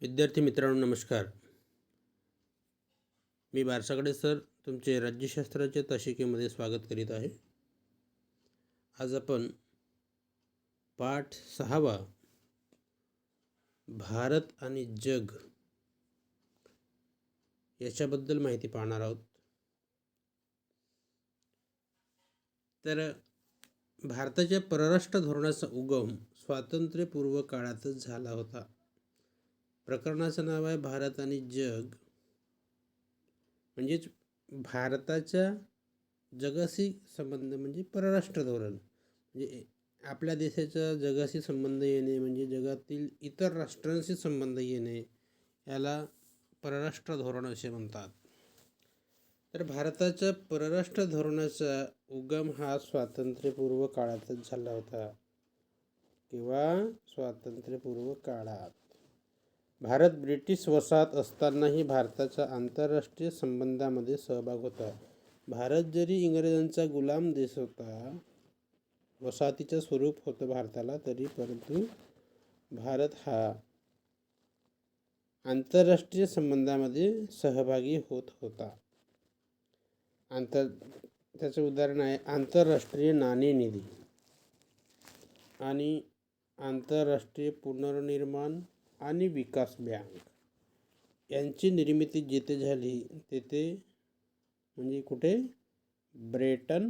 विद्यार्थी मित्रांनो नमस्कार. मी बारसागडे सर तुमचे राज्यशास्त्राच्या तासिकेमध्ये स्वागत करीत आहे. आज आपण पाठ 6वा भारत आणि जग याच्याबद्दल माहिती पाहणार आहोत. तर भारताच्या परराष्ट्र धोरणाचा उगम स्वातंत्र्यपूर्व काळातच झाला होता. प्रकरणाचं नाव आहे भारत आणि जग. म्हणजेच भारताच्या जगाशी संबंध म्हणजे परराष्ट्र धोरण, म्हणजे आपल्या देशाचा जगाशी संबंध येणे म्हणजे जगातील इतर राष्ट्रांशी संबंध येणे याला परराष्ट्र धोरण असे म्हणतात. तर भारताच्या परराष्ट्र धोरणाचा उगम हा स्वातंत्र्यपूर्व काळातच झाला होता किंवा स्वातंत्र्यपूर्व काळात. भारत ब्रिटिश वसाहत असतानाही भारताचा आंतरराष्ट्रीय संबंधामध्ये सहभाग होता. भारत जरी इंग्रजांचा गुलाम देश होता, वसाहतीचं स्वरूप होतं भारताला, तरी परंतु भारत हा आंतरराष्ट्रीय संबंधामध्ये सहभागी होत होता. त्याचं उदाहरण आहे आंतरराष्ट्रीय नाणेनिधी आणि आंतरराष्ट्रीय पुनर्निर्माण आणि विकास बँक यांची निर्मिती जिथे झाली तेथे म्हणजे कुठे, ब्रेटन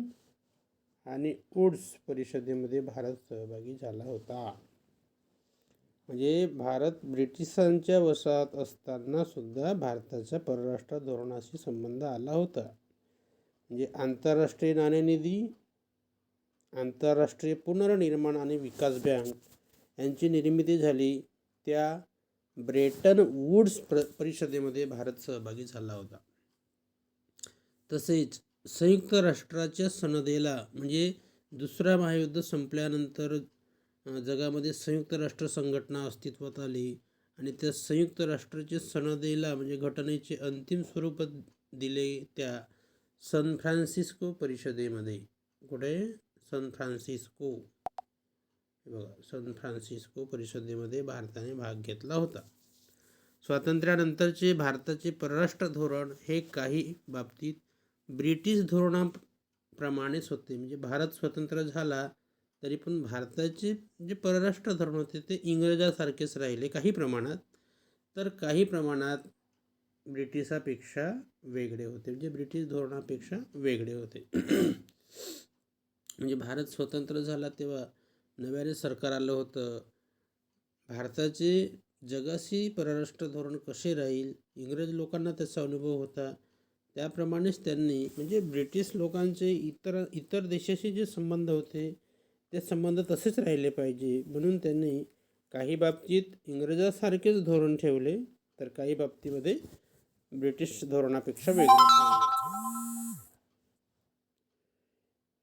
आणि वुड्स परिषदेमध्ये भारत सहभागी झाला होता. म्हणजे भारत ब्रिटिशांच्या वसाहत असताना सुद्धा भारताच्या परराष्ट्र धोरणाशी संबंध आला होता. म्हणजे आंतरराष्ट्रीय नाणेनिधी, आंतरराष्ट्रीय पुनर्निर्माण आणि विकास बँक यांची निर्मिती झाली त्या ब्रेटन वुड्स परिषदेमध्ये भारत सहभागी झाला होता. तसेच संयुक्त राष्ट्राच्या सनदेला, म्हणजे दुसरा महायुद्ध संपल्यानंतर जगामध्ये संयुक्त राष्ट्र संघटना अस्तित्वात आली आणि त्या संयुक्त राष्ट्राच्या सनदेला म्हणजे घटनेचे अंतिम स्वरूप दिले त्या सन फ्रान्सिस्को परिषदेमध्ये. कुठे, सन फ्रान्सिस्को, बघा, सन फ्रान्सिस्को परिषदेमध्ये भारताने भाग घेतला होता. स्वातंत्र्यानंतरचे भारताचे परराष्ट्र धोरण हे काही बाबतीत ब्रिटिश धोरणाप्रमाणेच होते. म्हणजे भारत स्वतंत्र झाला तरी पण भारताचे जे परराष्ट्र धोरण होते ते इंग्रजासारखेच राहिले काही प्रमाणात, तर काही प्रमाणात ब्रिटिशापेक्षा वेगळे होते, म्हणजे ब्रिटिश धोरणापेक्षा वेगळे होते. म्हणजे भारत स्वतंत्र झाला तेव्हा नव्याने सरकार आलं होतं. भारताचे जगाशी परराष्ट्र धोरण कसे राहील, इंग्रज लोकांना त्याचा अनुभव होता. त्याप्रमाणेच त्यांनी म्हणजे ब्रिटिश लोकांचे इतर देशाशी जे संबंध होते ते संबंध तसेच राहिले पाहिजे म्हणून त्यांनी काही बाबतीत इंग्रजासारखेच धोरण ठेवले, तर काही बाबतीमध्ये ब्रिटिश धोरणापेक्षा वेगळे ठेवले.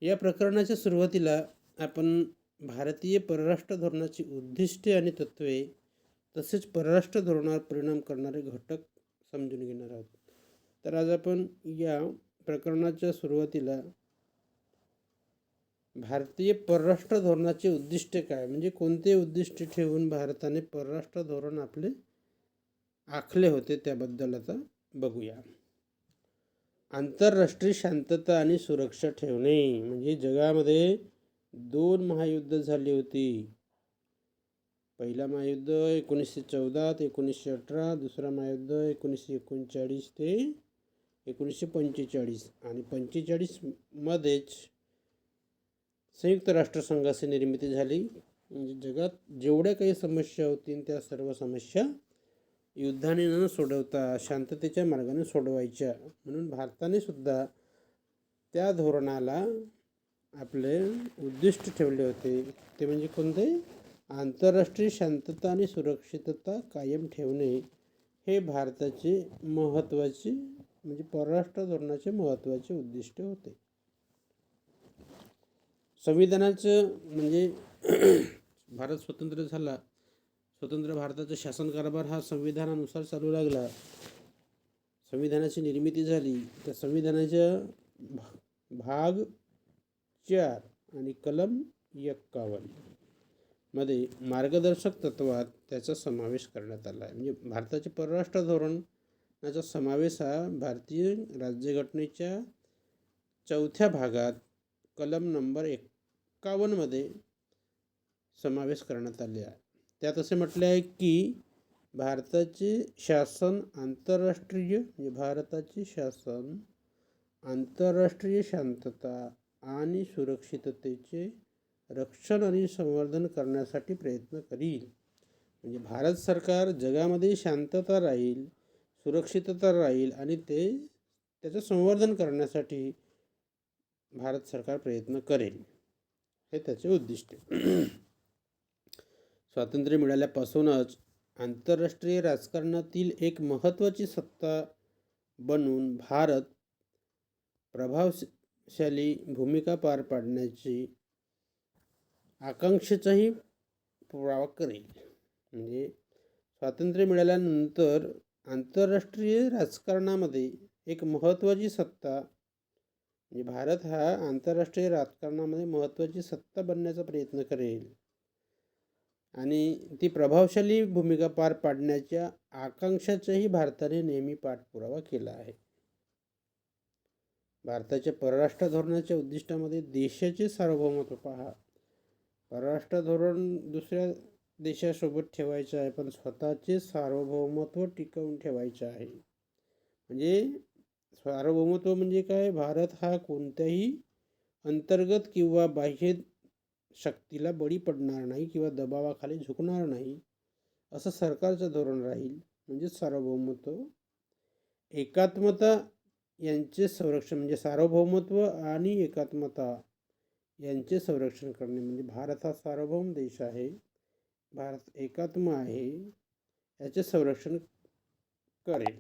या प्रकरणाच्या सुरुवातीला आपण भारतीय परराष्ट्र धोरणाची उद्दिष्टे आणि तत्त्वे तसेच परराष्ट्र धोरणावर परिणाम करणारे घटक समजून घेणार आहोत. तर आज आपण या प्रकरणाच्या सुरुवातीला भारतीय परराष्ट्र धोरणाचे उद्दिष्ट काय, म्हणजे कोणते उद्दिष्ट ठेवून भारताने परराष्ट्र धोरण आपले आखले होते त्याबद्दल आता बघूया. आंतरराष्ट्रीय शांतता आणि सुरक्षा ठेवणे. म्हणजे जगामध्ये 2 महायुद्ध झाली होती. पहिला महायुद्ध 1914 ते 1918, दुसरा महायुद्ध 1939 ते 1945 आणि 45 मध्येच संयुक्त राष्ट्रसंघाची निर्मिती झाली. म्हणजे जगात जेवढ्या काही समस्या होतील त्या सर्व समस्या युद्धाने न सोडवता शांततेच्या मार्गाने सोडवायच्या, म्हणून भारताने सुद्धा त्या धोरणाला आपले उद्दिष्ट ठेवले होते. ते म्हणजे कोणते, आंतरराष्ट्रीय शांतता आणि सुरक्षितता कायम ठेवणे हे भारताचे महत्त्वाचे म्हणजे परराष्ट्र धोरणाचे महत्त्वाचे उद्दिष्ट होते. संविधानाचं म्हणजे भारत स्वतंत्र झाला, स्वतंत्र भारताचा शासन कारभार हा संविधानानुसार चालू लागला. संविधानाची निर्मिती झाली, त्या संविधानाच्या भाग 4 आणि कलम 51 मध्ये मार्गदर्शक तत्वात त्याचा समावेश करण्यात आला आहे. म्हणजे भारताचे परराष्ट्र धोरणाचा समावेश हा भारतीय राज्यघटनेच्या 4थ्या भागात कलम नंबर 51मध्ये समावेश करण्यात आले आहे. त्यात असे म्हटले आहे की भारताचे शासन आंतरराष्ट्रीय शांतता आणि सुरक्षिततेचे रक्षण आणि संवर्धन करण्यासाठी प्रयत्न करील. म्हणजे भारत सरकार जगामध्ये शांतता राहील, सुरक्षितता राहील आणि त्याचं संवर्धन करण्यासाठी भारत सरकार प्रयत्न करेल, हे त्याचे उद्दिष्ट. स्वातंत्र्य मिळाल्यापासूनच आंतरराष्ट्रीय राजकारणातील एक महत्त्वाची सत्ता बनून भारत प्रभावशाली भूमिका पार पाडण्याची आकांक्षेचाही पुरावा करेल. म्हणजे स्वातंत्र्य मिळाल्यानंतर आंतरराष्ट्रीय राजकारणामध्ये एक महत्त्वाची सत्ता, म्हणजे भारत हा आंतरराष्ट्रीय राजकारणामध्ये महत्त्वाची सत्ता बनण्याचा प्रयत्न करेल आणि ती प्रभावशाली भूमिका पार पाडण्याच्या आकांक्षाचाही भारताने नेहमी पाठपुरावा केला आहे. भारताच्या परराष्ट्र धोरणाच्या उद्दिष्टामध्ये देशाचे सार्वभौमत्व पहा. परराष्ट्र धोरण दुसऱ्या देशासोबत ठेवायचं आहे, पण स्वतःचे सार्वभौमत्व टिकवून ठेवायचं आहे. म्हणजे सार्वभौमत्व म्हणजे काय? भारत हा कोणत्याही अंतर्गत किंवा बाह्य शक्तीला बळी पडणार नाही किंवा दबावाखाली झुकणार नाही, असं सरकारचं धोरण राहील. म्हणजे सार्वभौमत्व, एकात्मता यांचे संरक्षण, म्हणजे सार्वभौमत्व आणि एकात्मता यांचे संरक्षण करणे. म्हणजे भारत हा सार्वभौम देश आहे, भारत एकात्म आहे, याचे संरक्षण करेल.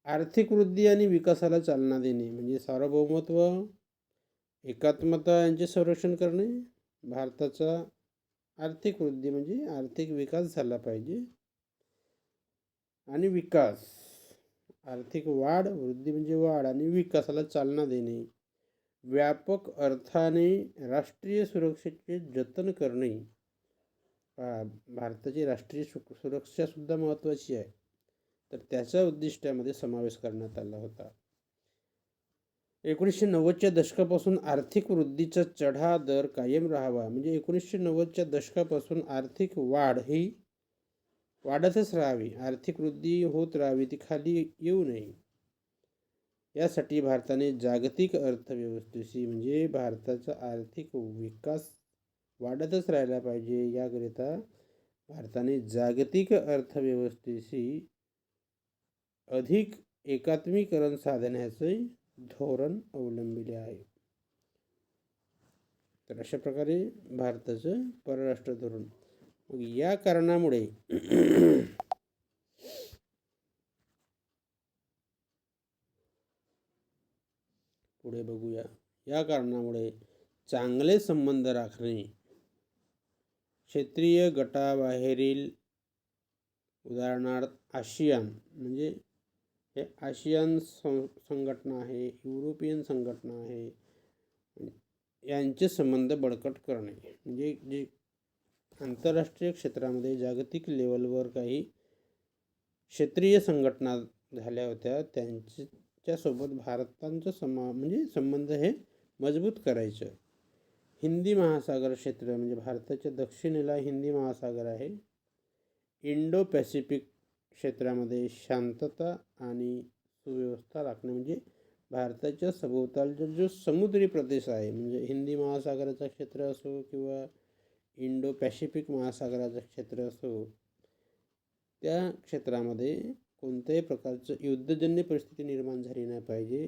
आर्थिक वृद्धी आणि विकासाला चालना देणे. म्हणजे सार्वभौमत्व, एकात्मता यांचे संरक्षण करणे, भारताचा आर्थिक वृद्धी म्हणजे आर्थिक विकास झाला पाहिजे, आणि विकास, आर्थिक वाढ, वृद्धी म्हणजे वाढ, आणि विकासाला चालना देणे. व्यापक अर्थाने राष्ट्रीय सुरक्षेचे जतन करणे. भारताची राष्ट्रीय सुरक्षासुद्धा महत्त्वाची आहे, तर त्याच्या उद्दिष्टामध्ये समावेश करण्यात आला होता. 1990च्या दशकापासून आर्थिक वृद्धीचा चढा दर कायम राहावा. म्हणजे 1990च्या दशकापासून आर्थिक वाढ ही वाढतच राहावी, आर्थिक वृद्धी होत राहावी, ती खाली येऊ नये. यासाठी भारताने जागतिक अर्थव्यवस्थेशी, म्हणजे भारताचा आर्थिक विकास वाढतच राहिला पाहिजे, याकरिता भारताने जागतिक अर्थव्यवस्थेशी अधिक एकात्मीकरण साधण्याचे धोरण अवलंबिले आहे. तर अशा प्रकारे भारताचं परराष्ट्र धोरण. मग या कारणामुळे पुढे बघूया. या कारणामुळे चांगले संबंध राखणे, क्षेत्रीय गटाबाहेरील, उदाहरणार्थ आशियान, म्हणजे हे आशियान संघटना आहे, युरोपियन संघटना आहे, यांचे संबंध बळकट करणे. म्हणजे जे आंतरराष्ट्रीय क्षेत्रामध्ये जागतिक लेवलवर काही क्षेत्रीय संघटना झाल्या होत्या, त्यांच्यासोबत भारतांचं म्हणजे संबंध हे मजबूत करायचं. हिंदी महासागर क्षेत्र, म्हणजे भारताच्या दक्षिणेला हिंदी महासागर आहे. इंडो पॅसिफिक क्षेत्रामध्ये शांतता आणि सुव्यवस्था राखणे. म्हणजे भारताच्या सभोवतालचा जो समुद्री प्रदेश आहे, म्हणजे हिंदी महासागराचा क्षेत्र असो किंवा इंडो पॅसिफिक महासागराचं क्षेत्र असो, त्या क्षेत्रामध्ये कोणत्याही प्रकारचं युद्धजन्य परिस्थिती निर्माण झाली नाही पाहिजे.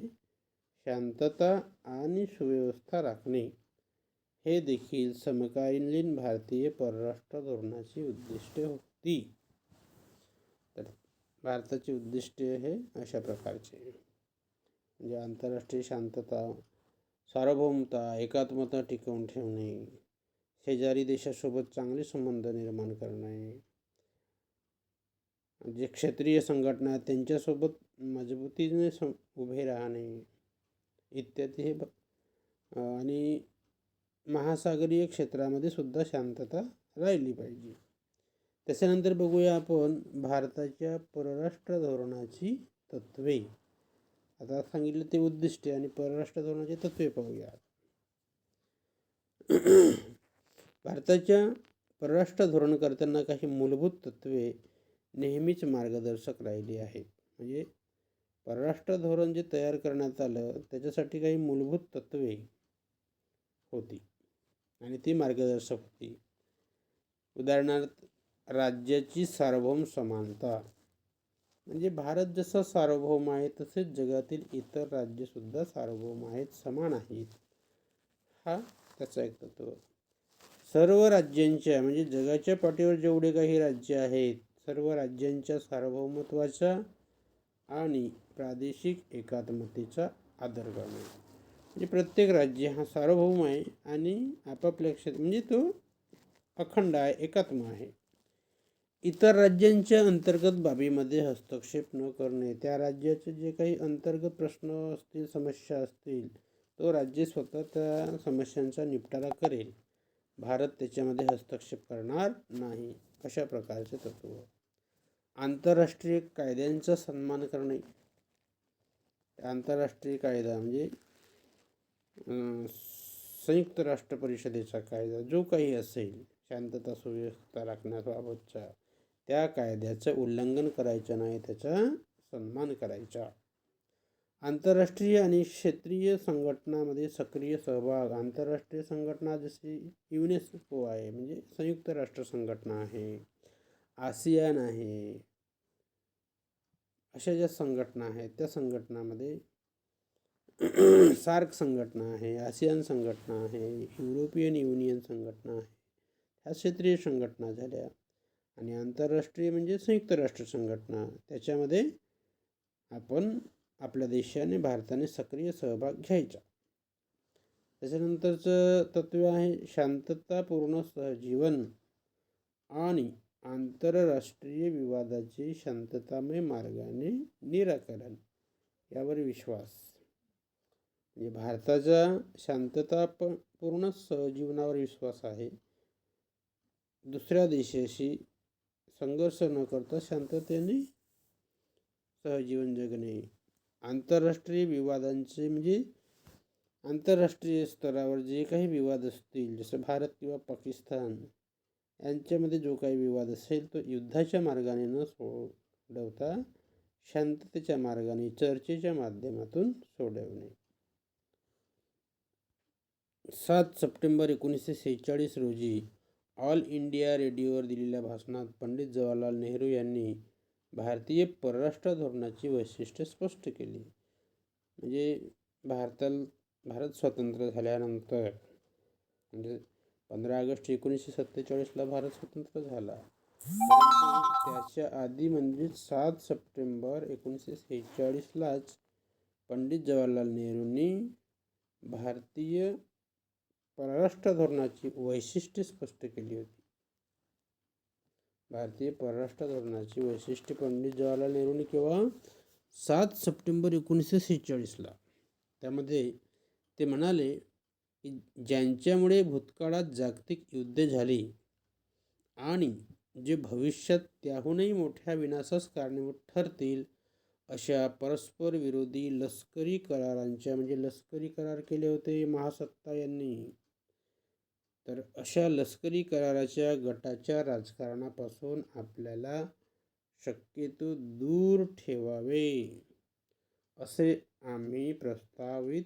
शांतता आणि सुव्यवस्था राखणे हे देखील समकालीन भारतीय परराष्ट्र धोरणाची उद्दिष्टे होती. तर भारताची उद्दिष्टे हे अशा प्रकारचे, म्हणजे आंतरराष्ट्रीय शांतता, सार्वभौमता, एकात्मता टिकवून ठेवणे, शेजारी देशासोबत चांगले संबंध निर्माण करणे, जे क्षेत्रीय संघटना आहेत त्यांच्यासोबत मजबूतीने उभे राहणे इत्यादी. हे आणि महासागरीय क्षेत्रामध्ये सुद्धा शांतता राहिली पाहिजे. त्याच्यानंतर बघूया आपण भारताच्या परराष्ट्र धोरणाची तत्त्वे. आता सांगितलं ते उद्दिष्टे आणि परराष्ट्र धोरणाची तत्त्वे पाहूया. भारताच्या परराष्ट्र धोरण करताना काही मूलभूत तत्त्वे नेहमीच मार्गदर्शक राहिली आहेत. म्हणजे परराष्ट्र धोरण जे तयार करण्यात आलं त्याच्यासाठी काही मूलभूत तत्त्वे होती आणि ती मार्गदर्शक होती. उदाहरणार्थ राज्याची सार्वभौम समानता. म्हणजे भारत जसा सार्वभौम आहे तसेच जगातील इतर राज्यसुद्धा सार्वभौम आहेत, समान आहेत. हा त्याचा एक तत्व. सर्व राज्यांच्या म्हणजे जगाच्या पाठीवर जेवढे काही राज्य आहेत सर्व राज्यांच्या सार्वभौमत्वाचा आणि प्रादेशिक एकात्मतेचा आदर करणे. म्हणजे प्रत्येक राज्य हा सार्वभौम आहे आणि आपापल्या क्षेत्र म्हणजे तो अखंड आहे, एकात्म आहे. इतर राज्यांच्या अंतर्गत बाबीमध्ये हस्तक्षेप न करणे. त्या राज्याचे जे काही अंतर्गत प्रश्न असतील, समस्या असतील, तो राज्य स्वतः त्या समस्यांचा निपटारा करेल. भारत त्याच्यामध्ये हस्तक्षेप करणार नाही, अशा प्रकारचे तत्व. आंतरराष्ट्रीय कायद्यांचा सन्मान करणे. आंतरराष्ट्रीय कायदा म्हणजे संयुक्त राष्ट्र परिषदेचा कायदा जो काही असेल शांतता सुव्यवस्था राखण्याबाबतचा, त्या कायद्याचं उल्लंघन करायचं नाही, त्याचा सन्मान करायचा. आंतरराष्ट्रीय आणि क्षेत्रीय संघटनामध्ये सक्रिय सहभाग. आंतरराष्ट्रीय संघटना जशी युनेस्को आहे म्हणजे संयुक्त राष्ट्र संघटना आहे, आसियान आहे, अशा ज्या संघटना आहेत त्या संघटनामध्ये सार्क संघटना आहे, आसियान संघटना आहे, युरोपियन युनियन संघटना आहे, ह्या क्षेत्रीय संघटना झाल्या. आणि आंतरराष्ट्रीय म्हणजे संयुक्त राष्ट्र संघटना, त्याच्यामध्ये आपण आपल्या देशाने भारताने सक्रिय सहभाग घ्यायचा. त्याच्यानंतरचं तत्व आहे शांततापूर्ण सहजीवन आणि आंतरराष्ट्रीय विवादाचे शांततामय मार्गाने निराकरण, यावर विश्वास. म्हणजे भारताचा शांततापूर्ण सहजीवनावर विश्वास आहे. दुसऱ्या देशाशी संघर्ष न करता शांततेने सहजीवन जगणे. आंतरराष्ट्रीय विवादांचे म्हणजे आंतरराष्ट्रीय स्तरावर जे काही विवाद असतील, जसं भारत किंवा पाकिस्तान यांच्यामध्ये जो काही विवाद असेल तो युद्धाच्या मार्गाने न सोडवता शांततेच्या मार्गाने चर्चेच्या माध्यमातून सोडवणे. 7 सप्टेंबर 1946 रोजी ऑल इंडिया रेडिओवर दिलेल्या भाषणात पंडित जवाहरलाल नेहरू यांनी भारतीय परराष्ट्र धोरणाची वैशिष्ट्ये स्पष्ट केली. म्हणजे भारत स्वतंत्र झाल्यानंतर म्हणजे 15 ऑगस्ट 1947ला भारत स्वतंत्र झाला, परंतु त्याच्या आधी म्हणजे 7 सप्टेंबर 1946लाच पंडित जवाहरलाल नेहरूंनी भारतीय परराष्ट्र धोरणाची वैशिष्ट्ये स्पष्ट केली होती. भारतीय परराष्ट्र धोरणाची वैशिष्ट्ये पंडित जवाहरलाल नेहरूंनी केव्हा? 7 सप्टेंबर 1946ला. त्यामध्ये ते म्हणाले की ज्यांच्यामुळे भूतकाळात जागतिक युद्धे झाली आणि जे भविष्यात त्याहूनही मोठ्या विनाशास कारणीभूत ठरतील अशा परस्पर विरोधी लष्करी करारांच्या म्हणजे लष्करी करार केले होते महासत्ता यांनी, तर अशा लष्करी कराराच्या गटाच्या राजकारणापासून आपल्याला शक्यतो दूर ठेवावे असे आम्ही प्रस्तावित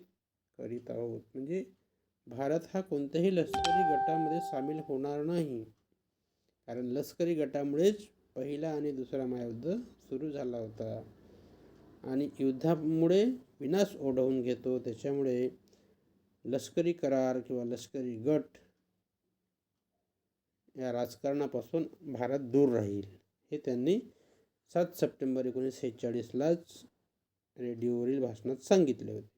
करीत आहोत. म्हणजे भारत हा कोणत्याही लष्करी गटामध्ये सामील होणार नाही, कारण लष्करी गटामुळेच पहिला आणि दुसरा महायुद्ध सुरू झाला होता आणि युद्धामुळे विनाश ओढवून घेतो. त्याच्यामुळे लष्करी करार किंवा लष्करी गट या राजकारणापासून भारत दूर राहील, हे त्यांनी 7 सप्टेंबर 1946लाच रेडिओवरील भाषणात सांगितले होते.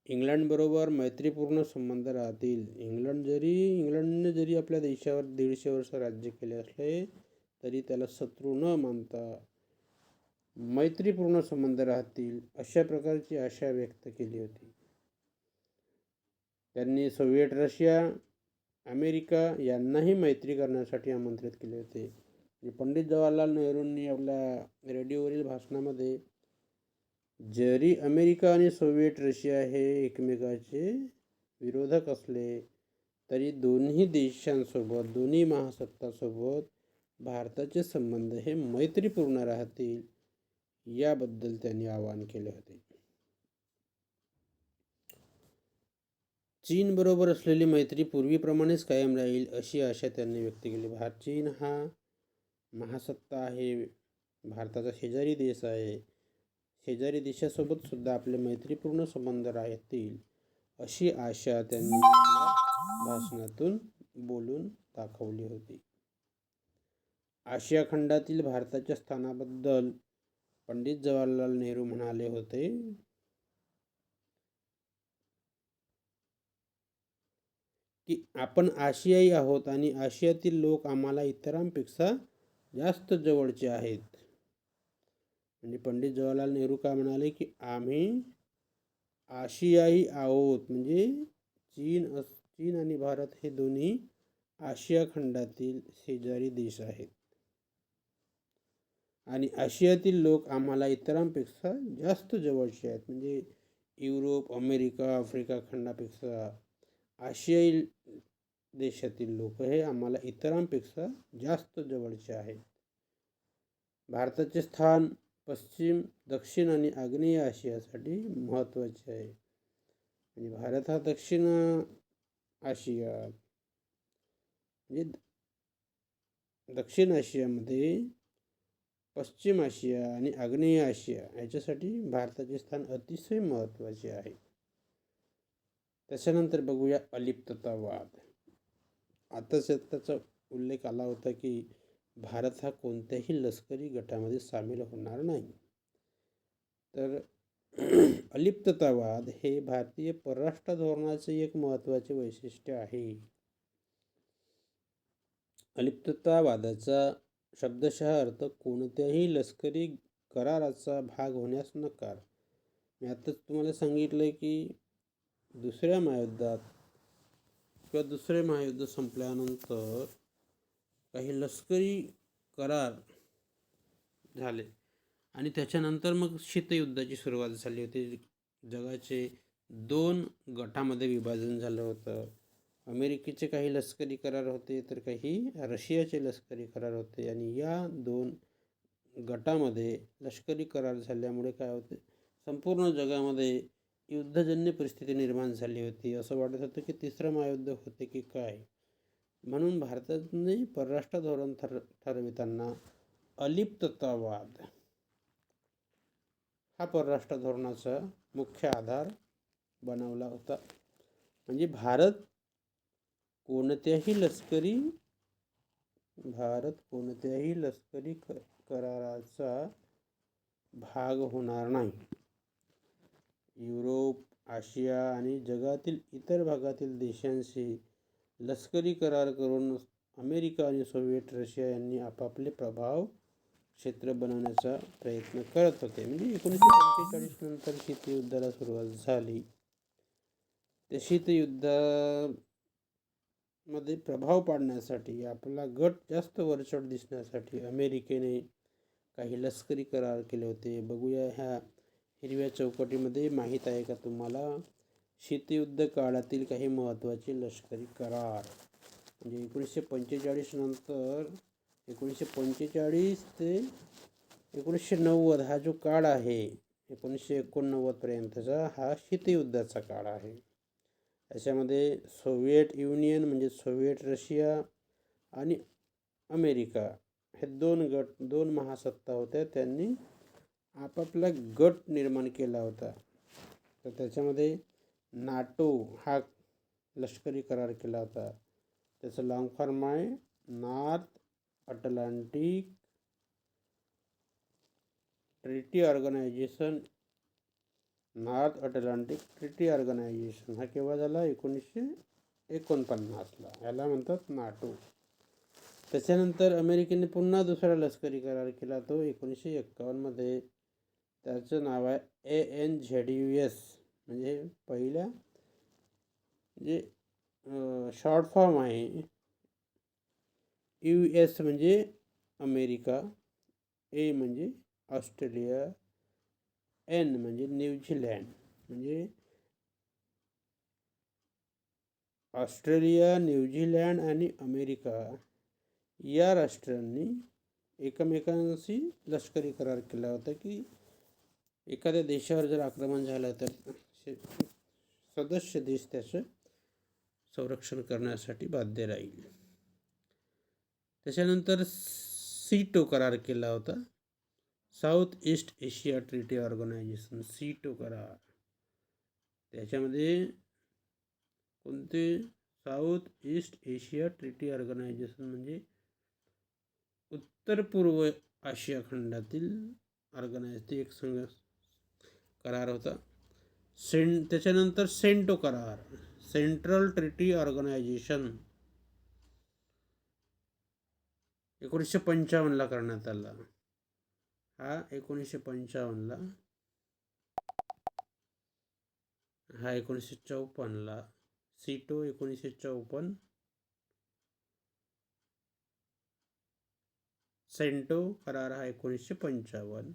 इंग्लंडबरोबर मैत्रीपूर्ण संबंध राहतील. इंग्लंडने जरी आपल्या देशावर 150 वर्ष राज्य केले असले तरी त्याला शत्रू न मानता मैत्रीपूर्ण संबंध राहतील, अशा प्रकारची आशा व्यक्त केली होती. त्यांनी सोव्हिएट रशिया, अमेरिका यांनाही मैत्री करण्यासाठी आमंत्रित केले होते. पंडित जवाहरलाल नेहरूंनी आपल्या रेडिओवरील भाषणामध्ये जरी अमेरिका आणि सोव्हिएट रशिया हे एकमेकाचे विरोधक असले तरी दोन्ही देशांसोबत, दोन्ही महासत्तांसोबत भारताचे संबंध हे मैत्रीपूर्ण राहतील याबद्दल त्यांनी आवाहन केले होते. चीन बरोबर असलेली मैत्री पूर्वीप्रमाणेच कायम राहील अशी आशा त्यांनी व्यक्त केली. चीन हा महासत्ता आहे, भारताचा शेजारी देश आहे. शेजारी देशासोबत सुद्धा आपले मैत्रीपूर्ण संबंध राहतील अशी आशा त्यांनी भाषणातून बोलून दाखवली होती. आशिया खंडातील भारताच्या स्थानाबद्दल पंडित जवाहरलाल नेहरू म्हणाले होते की आपण आशियाई आहोत आणि आशियातील लोक आम्हाला इतरांपेक्षा जास्त जवळचे आहेत. म्हणजे पंडित जवाहरलाल नेहरू काय म्हणाले की आम्ही आशियाई आहोत, म्हणजे चीन आणि भारत हे दोन्ही आशिया खंडातील शेजारी देश आहेत आणि आशियातील लोक आम्हाला इतरांपेक्षा जास्त जवळचे आहेत. म्हणजे युरोप, अमेरिका, आफ्रिका खंडापेक्षा आशियाई देशातील लोक हे आम्हाला इतरांपेक्षा जास्त जवळचे आहेत. भारताचे स्थान पश्चिम, दक्षिण आणि आग्नेय आशियासाठी महत्त्वाचे आहे. आणि भारत हा दक्षिण आशिया म्हणजे दक्षिण आशियामध्ये पश्चिम आशिया आणि आग्नेय आशिया याच्यासाठी भारताचे स्थान अतिशय महत्त्वाचे आहे. त्याच्यानंतर बघूया अलिप्ततावाद. आताच त्याचा उल्लेख आला होता की भारत हा कोणत्याही लष्करी गटामध्ये सामील होणार नाही. तर अलिप्ततावाद हे भारतीय परराष्ट्र धोरणाचे एक महत्त्वाचे वैशिष्ट्य आहे. अलिप्ततावादाचा शब्दशः अर्थ कोणत्याही लष्करी कराराचा भाग होण्यास नकार. मी आताच तुम्हाला सांगितलं की दुसऱ्या महायुद्धात किंवा दुसरे महायुद्ध संपल्यानंतर काही लष्करी करार झाले आणि त्याच्यानंतर मग शीतयुद्धाची सुरुवात झाली होती. जगाचे 2 गटामध्ये विभाजन झालं होतं. अमेरिकेचे काही लष्करी करार होते तर काही रशियाचे लष्करी करार होते आणि या 2 गटामध्ये लष्करी करार झाल्यामुळे काय होते, संपूर्ण जगामध्ये युद्धजन्य परिस्थिती निर्माण झाली होती. असं वाटत होतं की तिसरं महायुद्ध होते की काय. म्हणून भारताने परराष्ट्र धोरण ठरविताना अलिप्ततावाद हा परराष्ट्र धोरणाचा मुख्य आधार बनवला होता. म्हणजे भारत कोणत्याही लष्करी कराराचा भाग होणार नाही. युरोप, आशिया आणि जगातील इतर भागातील देशांशी लष्करी करार करून अमेरिका आणि सोव्हिएट रशिया यांनी आपापले प्रभाव क्षेत्र बनवण्याचा प्रयत्न करत होते. म्हणजे 1945 नंतर शीतयुद्धाला सुरुवात झाली. त्या शीतयुद्धामध्ये प्रभाव पाडण्यासाठी, आपला गट जास्त वरचढ दिसण्यासाठी अमेरिकेने काही लष्करी करार केले होते. बघूया ह्या हिरव्या चौकटीमध्ये. माहीत आहे का तुम्हाला शीतयुद्ध काळातील काही महत्त्वाचे लष्करी करार? म्हणजे 1945 नंतर 1945 ते 1990 हा जो काळ आहे, 1989 पर्यंतचा हा शीतयुद्धाचा काळ आहे. याच्यामध्ये सोव्हिएट युनियन म्हणजे सोव्हिएट रशिया आणि अमेरिका हे 2 महासत्ता होत्या. त्यांनी आपापला गट निर्माण केला होता. तर त्याच्यामध्ये नाटो हा लष्करी करार केला होता. त्याचं लॉंग फॉर्म आहे नॉर्थ अटलांटिक ट्रीटी ऑर्गनायझेशन. हा केव्हा झाला? 1949ला. याला म्हणतात नाटो. त्याच्यानंतर अमेरिकेने पुन्हा दुसरा लष्करी करार केला, तो 1951मध्ये. त्याचं नाव आहे ANZUS. म्हणजे पहिल्या जे शॉर्ट फॉर्म आहे. US म्हणजे अमेरिका, A म्हणजे ऑस्ट्रेलिया, N म्हणजे न्यूझीलँड. म्हणजे ऑस्ट्रेलिया, न्यूझीलँड आणि अमेरिका या राष्ट्रांनी एकमेकांशी लष्करी करार केला होता की एखाद्या देशावर जर आक्रमण झालं तर सदस्य देश त्याचं संरक्षण करण्यासाठी बाध्य राहील. त्याच्यानंतर सीटो करार केला होता, south east Asia treaty organisation, SEATO करार. त्याच्यामध्ये कोणते? South east Asia treaty organisation म्हणजे उत्तर पूर्व आशिया खंडातील एक संघ करार होता. त्याच्यानंतर सेंटो करार, सेंट्रल ट्रीटी ऑर्गनायझेशन, 1955ला करण्यात आला. हा 1955ला, हा 1954ला. सीटो 1954, सेंटो करार हा 1955.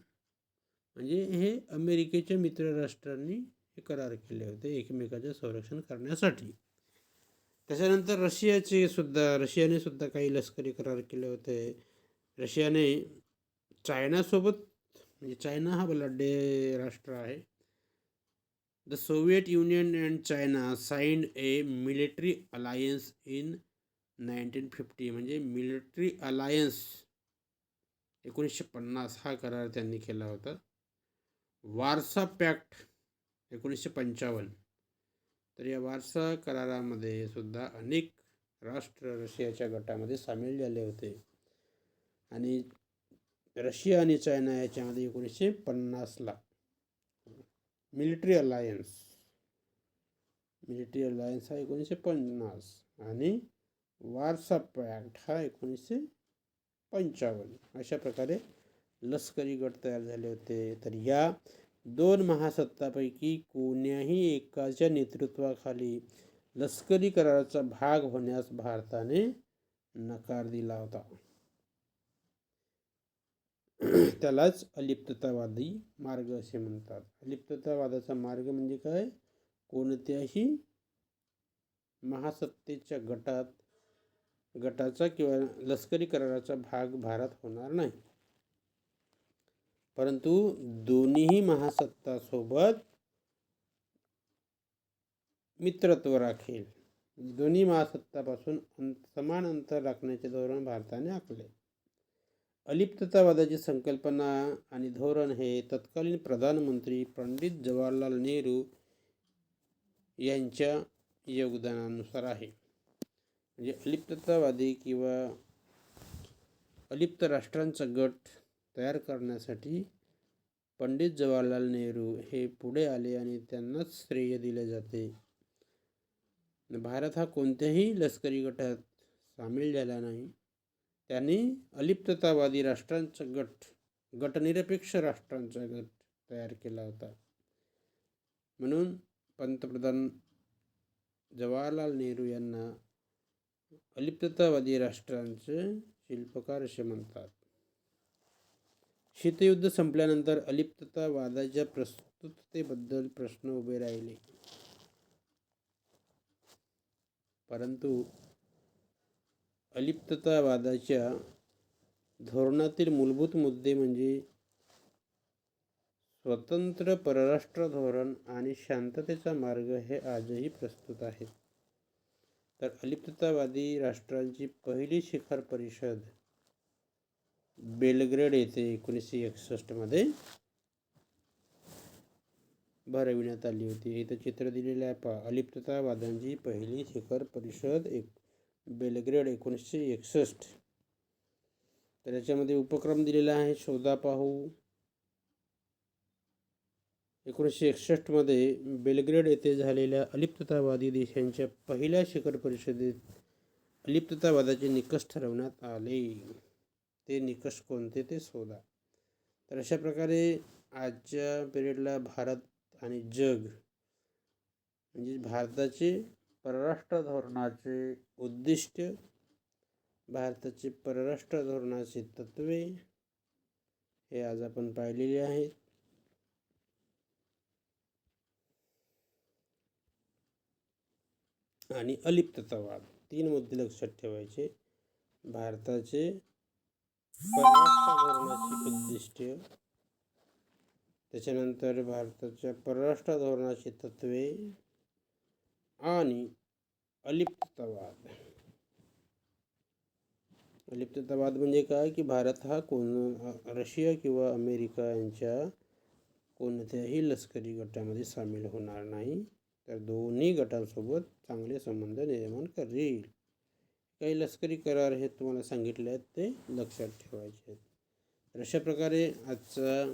म्हणजे हे अमेरिकेच्या मित्रराष्ट्रांनी हे करार केले होते एकमेकाचे संरक्षण करण्यासाठी. त्याच्यानंतर रशियाने सुद्धा काही लष्करी करार केले होते. रशियाने चायनासोबत, म्हणजे चायना हा बलाढ्य राष्ट्र आहे. The Soviet union and China signed A military alliance in 1950. म्हणजे मिलिटरी अलायन्स 1950 हा करार त्यांनी केला होता. Warsaw pact 1955. तर या वार्सा करारामध्ये सुद्धा अनेक राष्ट्र रशियाच्या गटामध्ये सामील झाले होते. आणि रशिया आणि चायना याच्यामध्ये 1950ला मिलिटरी अलायन्स हा 1950 आणि वार्सा पॅक्ट हा 1955. अशा प्रकारे लष्करी गट तयार झाले होते. तर या दोन महासत्तापैकी कोण्याही एकाच्या नेतृत्वाखाली लष्करी कराराचा भाग होण्यास भारताने नकार दिला होता. त्यालाच अलिप्ततावादी मार्ग असे म्हणतात. अलिप्ततावादाचा मार्ग म्हणजे काय? कोणत्याही महासत्तेच्या गटाचा किंवा लष्करी कराराचा भाग भारत होणार नाही, परंतु दोन्ही महासत्तासोबत मित्रत्व राखेल. दोन्ही महासत्तापासून समान अंतर राखण्याचे धोरण भारताने आखले. अलिप्ततावादाची संकल्पना आणि धोरण हे तत्कालीन प्रधानमंत्री पंडित जवाहरलाल नेहरू यांच्या योगदानानुसार आहे. म्हणजे अलिप्ततावादी किंवा अलिप्त राष्ट्रांचा गट तयार करण्यासाठी पंडित जवाहरलाल नेहरू हे पुढे आले आणि त्यांनाच श्रेय दिले जाते. भारत हा कोणत्याही लष्करी गटात सामील झाला नाही. त्यांनी अलिप्ततावादी राष्ट्रांचा गटनिरपेक्ष राष्ट्रांचा गट तयार केला होता. म्हणून पंतप्रधान जवाहरलाल नेहरू यांना अलिप्ततावादी राष्ट्रांचे शिल्पकार असे म्हणतात. शीतयुद्ध संपल्यानंतर अलिप्ततावादाच्या प्रस्तुततेबद्दल प्रश्न उभे राहिले, परंतु अलिप्ततावादाच्या धोरणातील मूलभूत मुद्दे म्हणजे स्वतंत्र परराष्ट्र धोरण आणि शांततेचा मार्ग हे आजही प्रस्तुत आहेत. तर अलिप्ततावादी राष्ट्रांची पहिली शिखर परिषद बेलग्रेड येथे 1961 भरविण्यात आली होती. इथं चित्र दिलेलं आहे पहा. अलिप्ततावादांची पहिली शिखर परिषद बेलग्रेड 1961. तर याच्यामध्ये उपक्रम दिलेला आहे, शोधा पाहू. 1961 बेलग्रेड येथे झालेल्या अलिप्ततावादी देशांच्या पहिल्या शिखर परिषदेत अलिप्ततावादाचे निकष ठरवण्यात आले. ते निकष कोणते ते शोधा. तर अशा प्रकारे आजच्या पिरियडला भारत आणि जग, म्हणजे भारताचे परराष्ट्र धोरणाचे उद्दिष्ट, भारताचे परराष्ट्र धोरणाचे तत्वे हे आज आपण पाहिलेले आहेत. आणि अलिप्ततावाद, 3 मुद्दे लक्षात ठेवायचे. भारताचे परराष्ट्र धोरणाची उद्दिष्टे, त्याच्यानंतर भारताच्या परराष्ट्र धोरणाची तत्वे आणि अलिप्ततावाद. अलिप्ततावाद म्हणजे काय की भारत हा रशिया किंवा अमेरिका यांच्या कोणत्याही लष्करी गटामध्ये सामील होणार नाही, तर दोन्ही गटांसोबत चांगले संबंध निर्माण करेल. काही लष्करी करार हे तुम्हाला सांगितले आहेत, ते लक्षात ठेवायचे आहेत. तर अशा प्रकारे आजचा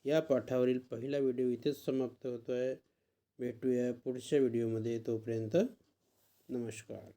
या पाठावरील पहिला व्हिडिओ इथेच समाप्त होतो आहे. भेटूया पुढच्या व्हिडिओमध्ये. तोपर्यंत नमस्कार.